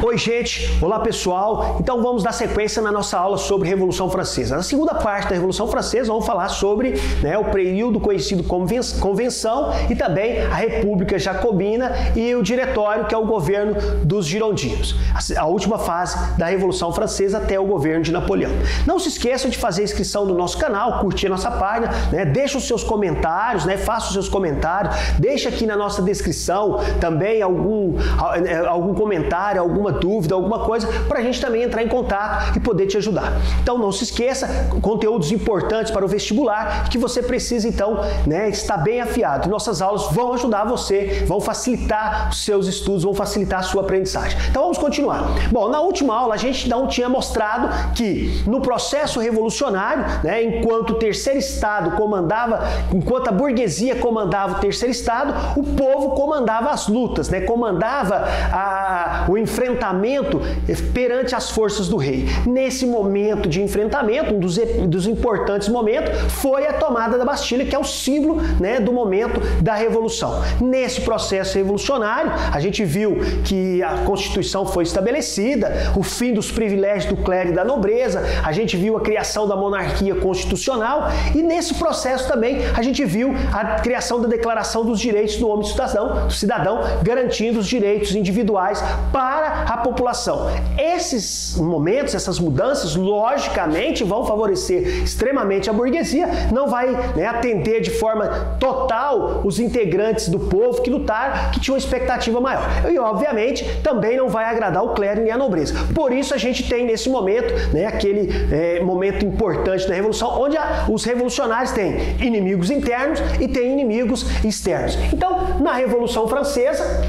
Oi, gente! Olá, pessoal! Então vamos dar sequência na nossa aula sobre Revolução Francesa. Na segunda parte da Revolução Francesa, vamos falar sobre o período conhecido como Convenção e também a República Jacobina e o Diretório, que é o governo dos girondinos. A última fase da Revolução Francesa até o governo de Napoleão. Não se esqueça de fazer a inscrição no nosso canal, curtir a nossa página, deixa os seus comentários, faça os seus comentários, deixa aqui na nossa descrição também algum comentário, alguma dúvida, alguma coisa, para a gente também entrar em contato e poder te ajudar. Então não se esqueça, conteúdos importantes para o vestibular, que você precisa então estar bem afiado. Nossas aulas vão ajudar você, vão facilitar os seus estudos, vão facilitar a sua aprendizagem. Então vamos continuar. Bom, na última aula a gente não tinha mostrado que no processo revolucionário, enquanto o terceiro estado enquanto a burguesia comandava o terceiro estado, o povo comandava as lutas, comandava o enfrentamento perante as forças do rei. Nesse momento de enfrentamento, um dos importantes momentos, foi a tomada da Bastilha, que é o símbolo do momento da Revolução. Nesse processo revolucionário, a gente viu que a Constituição foi estabelecida, o fim dos privilégios do clero e da nobreza, a gente viu a criação da monarquia constitucional e nesse processo também a gente viu a criação da Declaração dos Direitos do Homem e do Cidadão, garantindo os direitos individuais para a população. Esses momentos, essas mudanças, logicamente vão favorecer extremamente a burguesia, não vai atender de forma total os integrantes do povo que lutaram, que tinham uma expectativa maior. E, obviamente, também não vai agradar o clero nem a nobreza. Por isso, a gente tem nesse momento, aquele momento importante da Revolução, onde os revolucionários têm inimigos internos e têm inimigos externos. Então, na Revolução Francesa,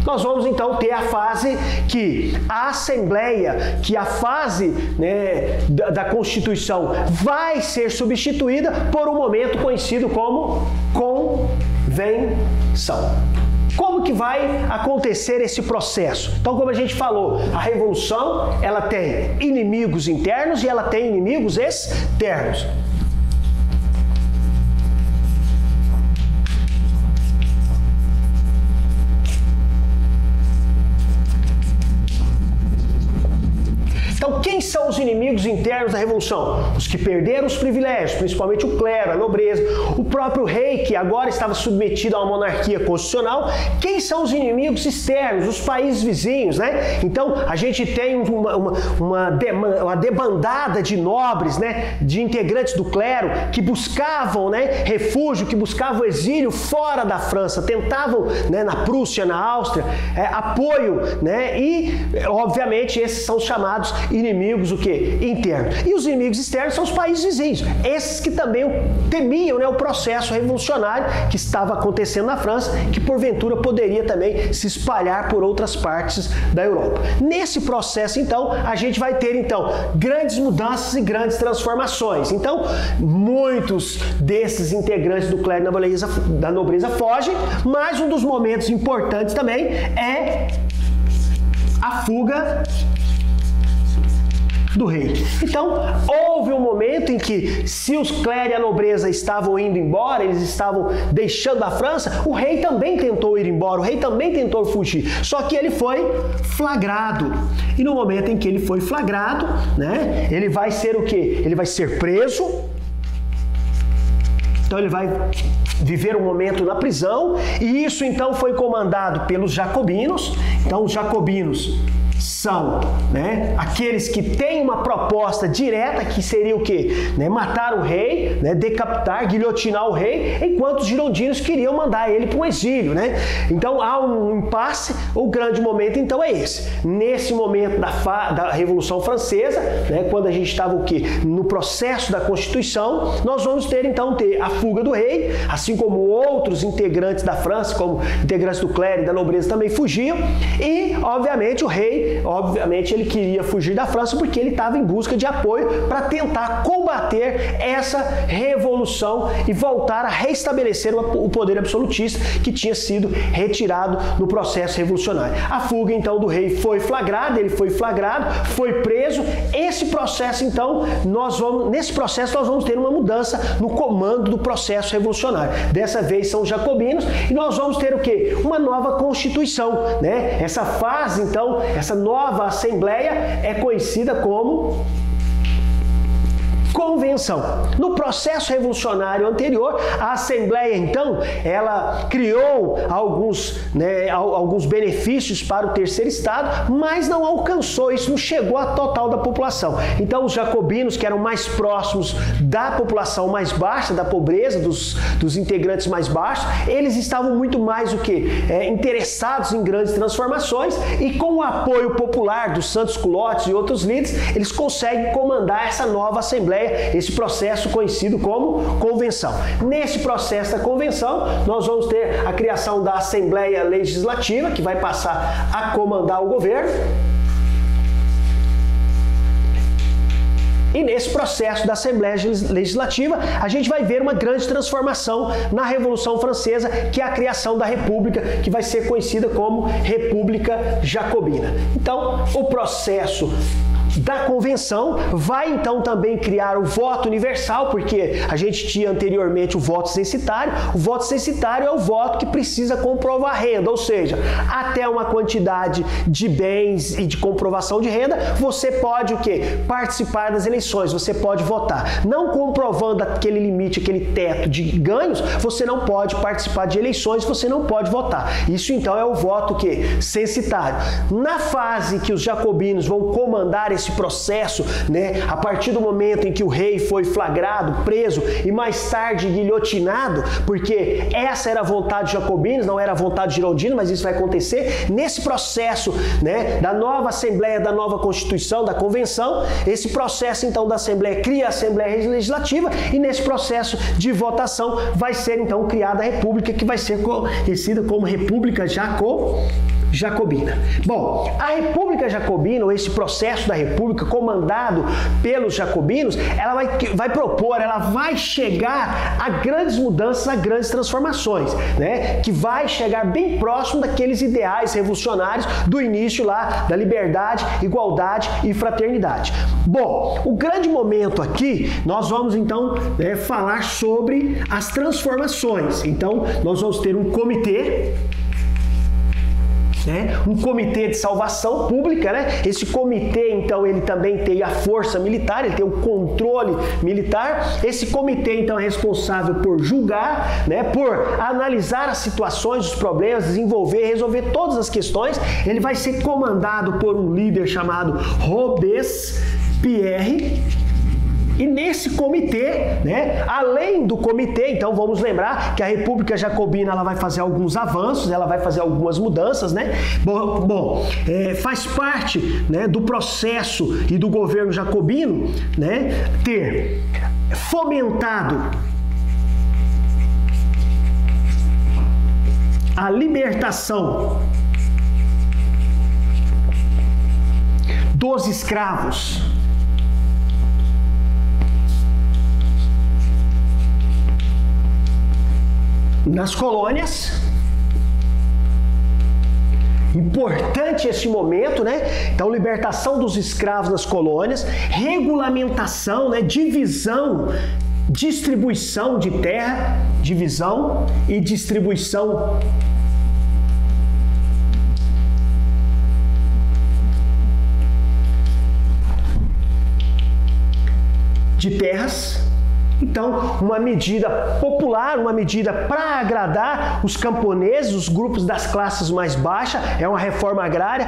nós vamos então ter a fase que a Assembleia, que a fase da Constituição vai ser substituída por um momento conhecido como Convenção. Como que vai acontecer esse processo? Então, como a gente falou, a Revolução ela tem inimigos internos e ela tem inimigos externos. Então, quem são os inimigos internos da Revolução? Os que perderam os privilégios, principalmente o clero, a nobreza, o próprio rei, que agora estava submetido a uma monarquia constitucional. Quem são os inimigos externos? Os países vizinhos, Então, a gente tem uma debandada de nobres, de integrantes do clero, que buscavam refúgio, que buscavam exílio fora da França, tentavam, na Prússia, na Áustria, apoio, e, obviamente, esses são os chamados inimigos internos. E os inimigos externos são os países vizinhos. Esses que também temiam o processo revolucionário que estava acontecendo na França, que porventura poderia também se espalhar por outras partes da Europa. Nesse processo, então, a gente vai ter grandes mudanças e grandes transformações. Então, muitos desses integrantes do clero e da nobreza fogem, mas um dos momentos importantes também é a fuga do rei. Então, houve um momento em que, se os clérigos e a nobreza estavam indo embora, eles estavam deixando a França, o rei também tentou ir embora, o rei também tentou fugir, só que ele foi flagrado. E no momento em que ele foi flagrado, ele vai ser o quê? Ele vai ser preso. Então ele vai viver um momento na prisão, e isso então foi comandado pelos jacobinos. Então os jacobinos são aqueles que têm uma proposta direta, que seria o quê? Matar o rei, decapitar, guilhotinar o rei, enquanto os girondinos queriam mandar ele para um exílio. Então há um impasse, o grande momento então é esse. Nesse momento da Revolução Francesa, quando a gente estava no processo da Constituição, nós vamos ter a fuga do rei, assim como outros integrantes da França, como integrantes do clero e da nobreza também fugiam, e obviamente o rei obviamente, ele queria fugir da França porque ele estava em busca de apoio para tentar combater essa revolução e voltar a restabelecer o poder absolutista que tinha sido retirado no processo revolucionário. A fuga, então, do rei foi flagrada, ele foi flagrado, foi preso. Esse processo, então, nesse processo nós vamos ter uma mudança no comando do processo revolucionário. Dessa vez são os jacobinos e nós vamos ter o quê? Uma nova Constituição, né? Essa fase, então, essa nova Assembleia é conhecida como Convenção. No processo revolucionário anterior, a Assembleia, então, ela criou alguns benefícios para o terceiro estado, mas não alcançou, isso não chegou à total da população. Então, os jacobinos, que eram mais próximos da população mais baixa, da pobreza, dos integrantes mais baixos, eles estavam muito mais interessados em grandes transformações e com o apoio popular dos Santos Culottes e outros líderes, eles conseguem comandar essa nova Assembleia, esse processo conhecido como Convenção. Nesse processo da Convenção, nós vamos ter a criação da Assembleia Legislativa, que vai passar a comandar o governo. E nesse processo da Assembleia Legislativa, a gente vai ver uma grande transformação na Revolução Francesa, que é a criação da República, que vai ser conhecida como República Jacobina. Então, o processo da Convenção vai então também criar o voto universal, porque a gente tinha anteriormente o voto censitário. O voto censitário é o voto que precisa comprovar renda, ou seja, até uma quantidade de bens e de comprovação de renda, você pode o quê? Participar das eleições, você pode votar. Não comprovando aquele limite, aquele teto de ganhos, você não pode participar de eleições, você não pode votar. Isso então é o voto que censitário. Na fase que os jacobinos vão comandar esse processo, né, a partir do momento em que o rei foi flagrado, preso e mais tarde guilhotinado, porque essa era a vontade dos jacobinos, não era a vontade girondina, mas isso vai acontecer nesse processo, né, da nova Assembleia, da nova Constituição, da Convenção. Esse processo então da Assembleia cria a Assembleia Legislativa e nesse processo de votação vai ser então criada a República, que vai ser conhecida como República Jacobina. Bom, a República Jacobina, ou esse processo da República comandado pelos jacobinos, ela vai chegar a grandes mudanças, a grandes transformações, né? Que vai chegar bem próximo daqueles ideais revolucionários do início lá da liberdade, igualdade e fraternidade. Bom, o grande momento aqui, nós vamos então falar sobre as transformações. Então, nós vamos ter um comitê, um comitê de salvação pública, né? Esse comitê, então, ele também tem a força militar, ele tem o controle militar. Esse comitê, então, é responsável por julgar, né? Por analisar as situações, os problemas, desenvolver, resolver todas as questões. Ele vai ser comandado por um líder chamado Robespierre. E nesse comitê, né, além do comitê, então vamos lembrar que a República Jacobina ela vai fazer alguns avanços, ela vai fazer algumas mudanças, né? Faz parte, né, do processo e do governo jacobino, né, ter fomentado a libertação dos escravos nas colônias. Importante esse momento, né? Então, libertação dos escravos nas colônias, regulamentação, né? Divisão, distribuição de terra, divisão e distribuição de terras. Então, uma medida popular, uma medida para agradar os camponeses, os grupos das classes mais baixas, é uma reforma agrária.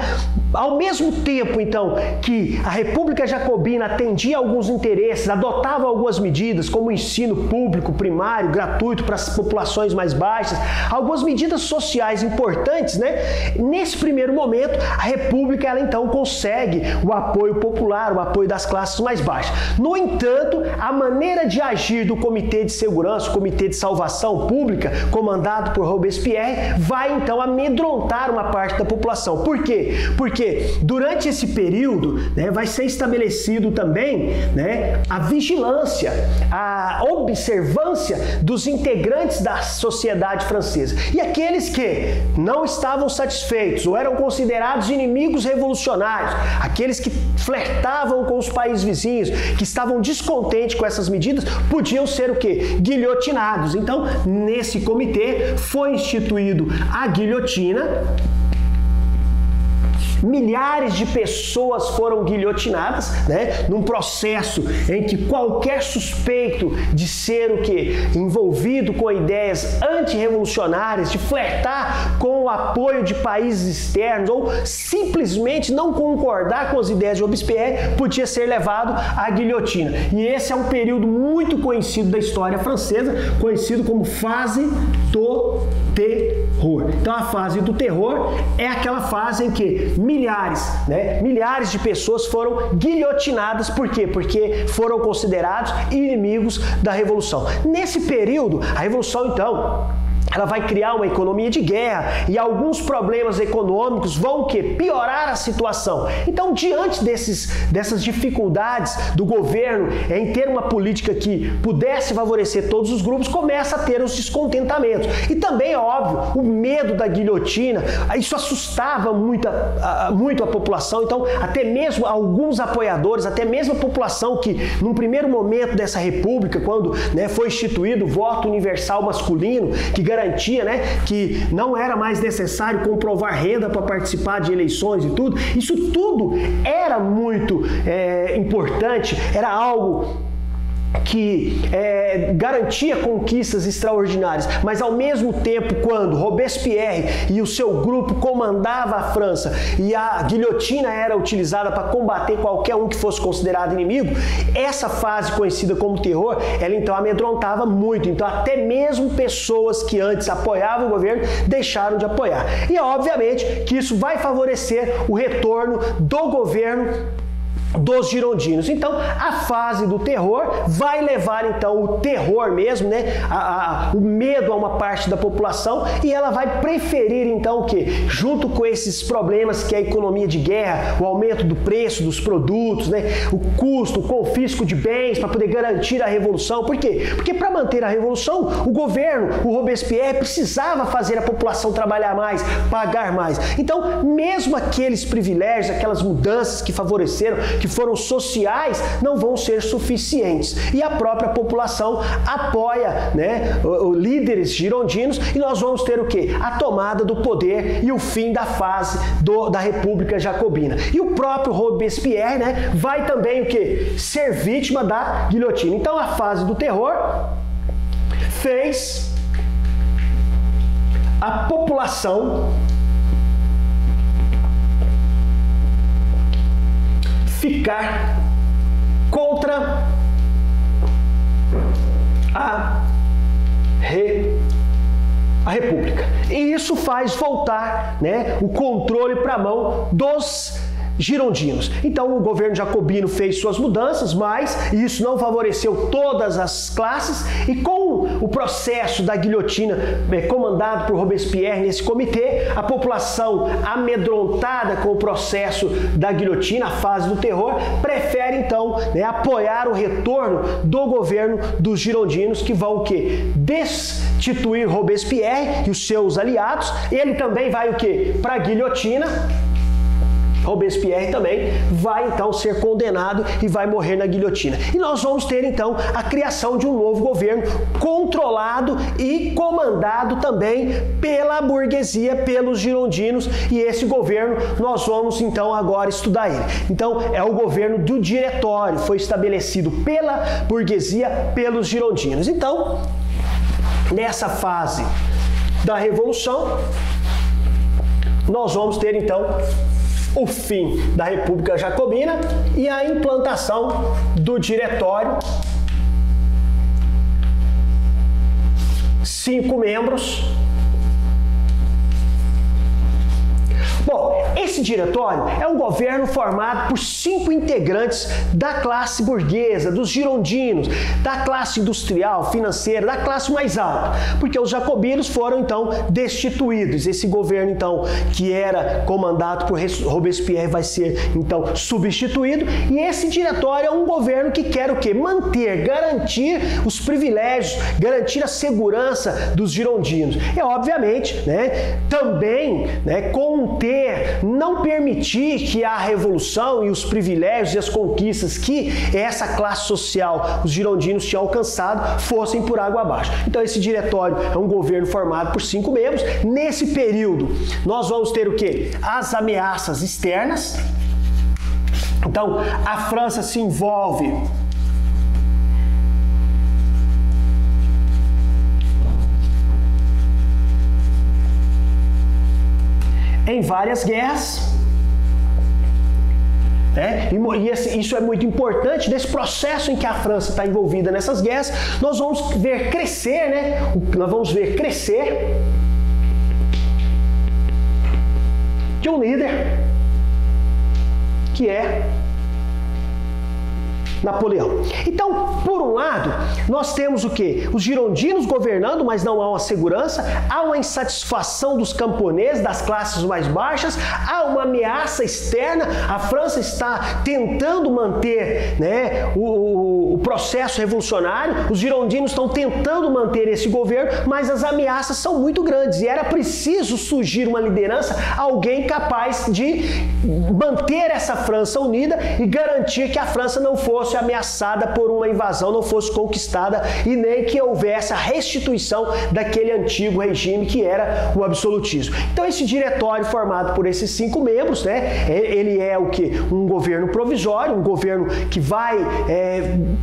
Ao mesmo tempo, então, que a República Jacobina atendia alguns interesses, adotava algumas medidas, como o ensino público, primário, gratuito para as populações mais baixas, algumas medidas sociais importantes, né? Nesse primeiro momento, a República, ela então consegue o apoio popular, o apoio das classes mais baixas. No entanto, a maneira de agir agir do Comitê de Segurança, o Comitê de Salvação Pública, comandado por Robespierre, vai então amedrontar uma parte da população. Por quê? Porque durante esse período, né, vai ser estabelecido também, né, a vigilância, a observância dos integrantes da sociedade francesa. E aqueles que não estavam satisfeitos ou eram considerados inimigos revolucionários, aqueles que flertavam com os países vizinhos, que estavam descontentes com essas medidas, podiam ser o quê? Guilhotinados. Então, nesse comitê foi instituído a guilhotina. Milhares de pessoas foram guilhotinadas, né, num processo em que qualquer suspeito de ser o quê? Envolvido com ideias antirrevolucionárias, de flertar com o apoio de países externos ou simplesmente não concordar com as ideias de Robespierre, podia ser levado à guilhotina. E esse é um período muito conhecido da história francesa, conhecido como fase do terror. Então a fase do terror é aquela fase em que milhares de pessoas foram guilhotinadas. Por quê? Porque foram considerados inimigos da Revolução. Nesse período, a Revolução, então, ela vai criar uma economia de guerra e alguns problemas econômicos vão o quê? Piorar a situação. Então, diante dessas dificuldades do governo em ter uma política que pudesse favorecer todos os grupos, começa a ter os descontentamentos. E também, é óbvio, o medo da guilhotina, isso assustava muito a população. Então, até mesmo alguns apoiadores, até mesmo a população que, num primeiro momento dessa república, quando, né, foi instituído o voto universal masculino, que garantia, né, que não era mais necessário comprovar renda para participar de eleições e tudo. Isso tudo era muito importante, era algo que garantia conquistas extraordinárias, mas ao mesmo tempo, quando Robespierre e o seu grupo comandava a França e a guilhotina era utilizada para combater qualquer um que fosse considerado inimigo, essa fase conhecida como terror, ela então amedrontava muito. Então até mesmo pessoas que antes apoiavam o governo deixaram de apoiar. E obviamente que isso vai favorecer o retorno do governo dos girondinos. Então, a fase do terror vai levar, então, o terror mesmo, né, o medo a uma parte da população, e ela vai preferir, então, o quê? Junto com esses problemas que é a economia de guerra, o aumento do preço dos produtos, né, o custo, o confisco de bens para poder garantir a revolução. Por quê? Porque para manter a revolução, o governo, o Robespierre, precisava fazer a população trabalhar mais, pagar mais. Então, mesmo aqueles privilégios, aquelas mudanças que favoreceram, que foram sociais, não vão ser suficientes. E a própria população apoia, né, os líderes girondinos, e nós vamos ter o quê? A tomada do poder e o fim da fase da República Jacobina. E o próprio Robespierre, né, vai também o quê? Ser vítima da guilhotina. Então a fase do terror fez a população ficar contra a República. E isso faz voltar, né, o controle para a mão dos girondinos. Então o governo jacobino fez suas mudanças, mas isso não favoreceu todas as classes, e com o processo da guilhotina comandado por Robespierre nesse comitê, a população amedrontada com o processo da guilhotina, a fase do terror, prefere então, né, apoiar o retorno do governo dos girondinos, que vão o quê? Destituir Robespierre e os seus aliados. Ele também vai o quê? Para a guilhotina. Robespierre também vai então ser condenado e vai morrer na guilhotina. E nós vamos ter então a criação de um novo governo controlado e comandado também pela burguesia, pelos girondinos, e esse governo nós vamos então agora estudar ele. Então é o governo do diretório, foi estabelecido pela burguesia, pelos girondinos. Então, nessa fase da Revolução, nós vamos ter então o fim da República Jacobina e a implantação do diretório. 5 membros. Bom, esse diretório é um governo formado por 5 integrantes da classe burguesa, dos girondinos, da classe industrial, financeira, da classe mais alta, porque os jacobinos foram então destituídos. Esse governo então que era comandado por Robespierre vai ser então substituído, e esse diretório é um governo que quer o quê? Manter, garantir os privilégios, garantir a segurança dos girondinos. É obviamente, né, também, né, conter, não permitir que a revolução e os privilégios e as conquistas que essa classe social, os girondinos, tinham alcançado, fossem por água abaixo. Então esse diretório é um governo formado por 5 membros. Nesse período, nós vamos ter o quê? As ameaças externas. Então, a França se envolve em várias guerras. E isso é muito importante. Nesse processo em que a França está envolvida nessas guerras, nós vamos ver crescer, né? Nós vamos ver crescer de um líder que é Napoleão. Então, por um lado, nós temos o quê? Os girondinos governando, mas não há uma segurança, há uma insatisfação dos camponeses, das classes mais baixas, há uma ameaça externa. A França está tentando manter, né, o processo revolucionário, os girondinos estão tentando manter esse governo, mas as ameaças são muito grandes e era preciso surgir uma liderança, alguém capaz de manter essa França unida e garantir que a França não fosse ameaçada por uma invasão, não fosse conquistada e nem que houvesse a restituição daquele antigo regime que era o absolutismo. Então esse diretório formado por esses 5 membros, né, ele é o que? Um governo provisório, um governo que vai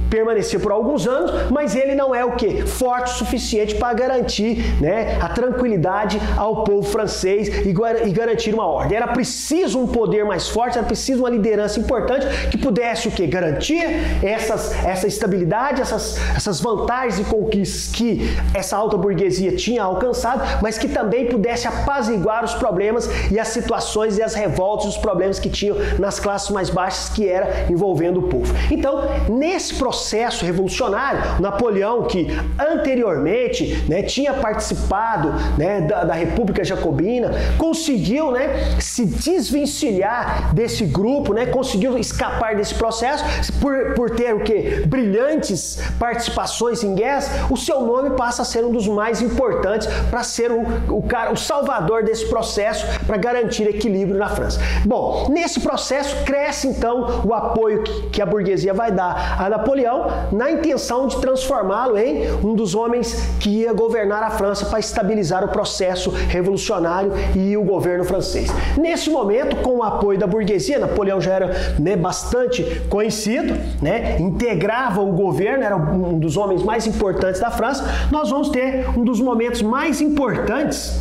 permanecer por alguns anos, mas ele não é o que? Forte o suficiente para garantir, né, a tranquilidade ao povo francês e garantir uma ordem. Era preciso um poder mais forte, era preciso uma liderança importante que pudesse o que? Garantir essa estabilidade, essas vantagens e conquistas que essa alta burguesia tinha alcançado, mas que também pudesse apaziguar os problemas e as situações e as revoltas e os problemas que tinham nas classes mais baixas, que era envolvendo o povo. Então, nesse processo revolucionário, Napoleão, que anteriormente, né, tinha participado, né, da República Jacobina, conseguiu, né, se desvencilhar desse grupo, né, conseguiu escapar desse processo por ter o quê? Brilhantes participações em guerras. O seu nome passa a ser um dos mais importantes para ser o salvador desse processo, para garantir equilíbrio na França. Bom, nesse processo cresce então o apoio que a burguesia vai dar a Napoleão na intenção de transformá-lo em um dos homens que ia governar a França para estabilizar o processo revolucionário e o governo francês. Nesse momento, com o apoio da burguesia, Napoleão já era, né, bastante conhecido, né, integrava o governo, era um dos homens mais importantes da França. Nós vamos ter um dos momentos mais importantes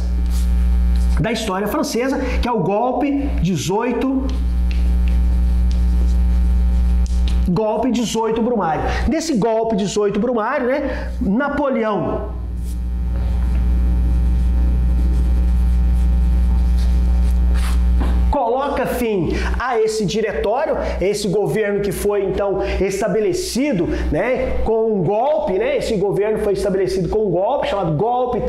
da história francesa, que é o golpe 18 Brumário. Nesse golpe 18 Brumário, né, Napoleão coloca fim a esse diretório, esse governo que foi então estabelecido, né, com um golpe, né? Esse governo foi estabelecido com um golpe chamado golpe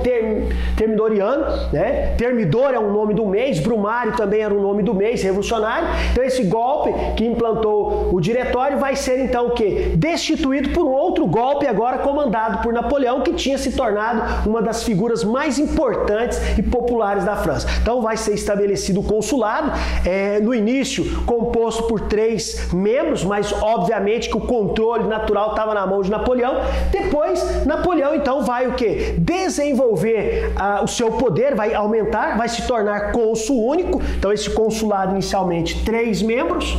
termidoriano, né? Termidor é o nome do mês, Brumário também era o nome do mês revolucionário. Então esse golpe que implantou o diretório vai ser então o quê? Destituído por um outro golpe agora comandado por Napoleão, que tinha se tornado uma das figuras mais importantes e populares da França. Então vai ser estabelecido o consulado, no início composto por 3 membros, mas obviamente que o controle natural estava na mão de Napoleão. Depois, Napoleão então vai o quê? Desenvolver o seu poder, vai aumentar, vai se tornar cônsul único. Então esse consulado inicialmente 3 membros.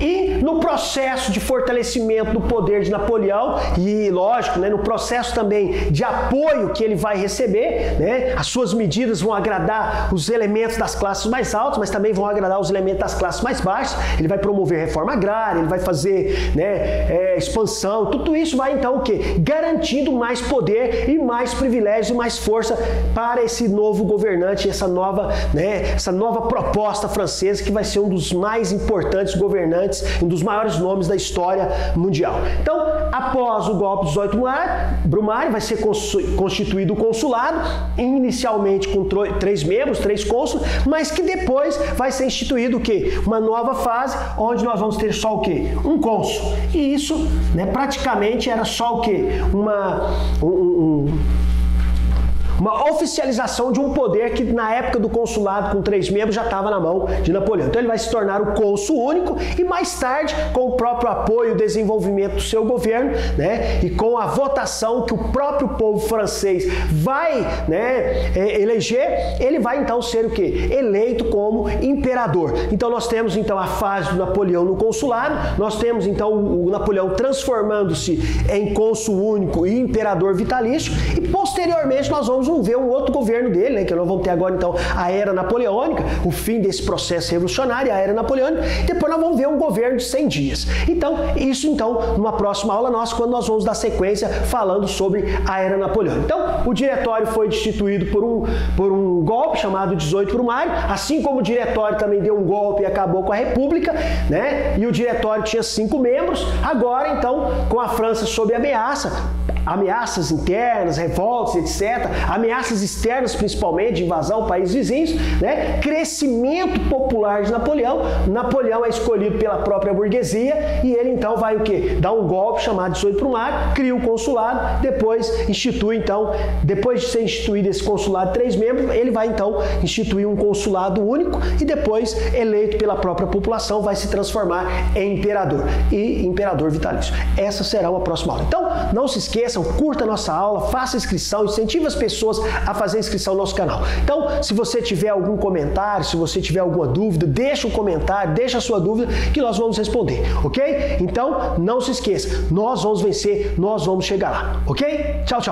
E no processo de fortalecimento do poder de Napoleão e, lógico, né, no processo também de apoio que ele vai receber, né, as suas medidas vão agradar os elementos das classes mais altas, mas também vão agradar os elementos das classes mais baixas. Ele vai promover reforma agrária, ele vai fazer, né, expansão, tudo isso vai então o quê? Garantindo mais poder e mais privilégios e mais força para esse novo governante, essa nova proposta francesa que vai ser um dos mais importantes governantes, um dos maiores nomes da história mundial. Então, após o golpe de 18 Brumário, vai ser constituído o consulado, inicialmente com 3 membros, 3 cônsules, mas que depois vai ser instituído o quê? Uma nova fase, onde nós vamos ter só o quê? Um cônsul. E isso, né, praticamente era só o quê? Uma oficialização de um poder que na época do consulado com 3 membros já estava na mão de Napoleão. Então ele vai se tornar o cônsul único e mais tarde, com o próprio apoio e desenvolvimento do seu governo, né, e com a votação que o próprio povo francês vai, né, eleger, ele vai então ser o quê? Eleito como imperador. Então nós temos então a fase do Napoleão no consulado, nós temos então o Napoleão transformando-se em cônsul único e imperador vitalício e posteriormente nós vamos ver um outro governo dele, né, que nós vamos ter agora então a era napoleônica, o fim desse processo revolucionário, a era napoleônica, e depois nós vamos ver um governo de 100 dias. Então, isso então, numa próxima aula nossa, quando nós vamos dar sequência falando sobre a era napoleônica. Então, o diretório foi destituído por um golpe chamado 18 Brumário, assim como o diretório também deu um golpe e acabou com a República, né, e o diretório tinha 5 membros, agora então, com a França sob ameaças internas, revoltas, etc., ameaças externas, principalmente, de invasão a países vizinhos, né? Crescimento popular de Napoleão. Napoleão é escolhido pela própria burguesia e ele então vai o quê? Dar um golpe chamado 18 Brumário, cria o consulado, depois institui então, depois de ser instituído esse consulado de 3 membros, ele vai então instituir um consulado único e depois, eleito pela própria população, vai se transformar em imperador e imperador vitalício. Essa será uma próxima aula. Então, não se esqueçam, curta a nossa aula, faça inscrição, incentive as pessoas a fazer inscrição no nosso canal. Então, se você tiver algum comentário, se você tiver alguma dúvida, deixa um comentário, deixa a sua dúvida que nós vamos responder, ok? Então, não se esqueça, nós vamos vencer, nós vamos chegar lá, ok? Tchau, tchau!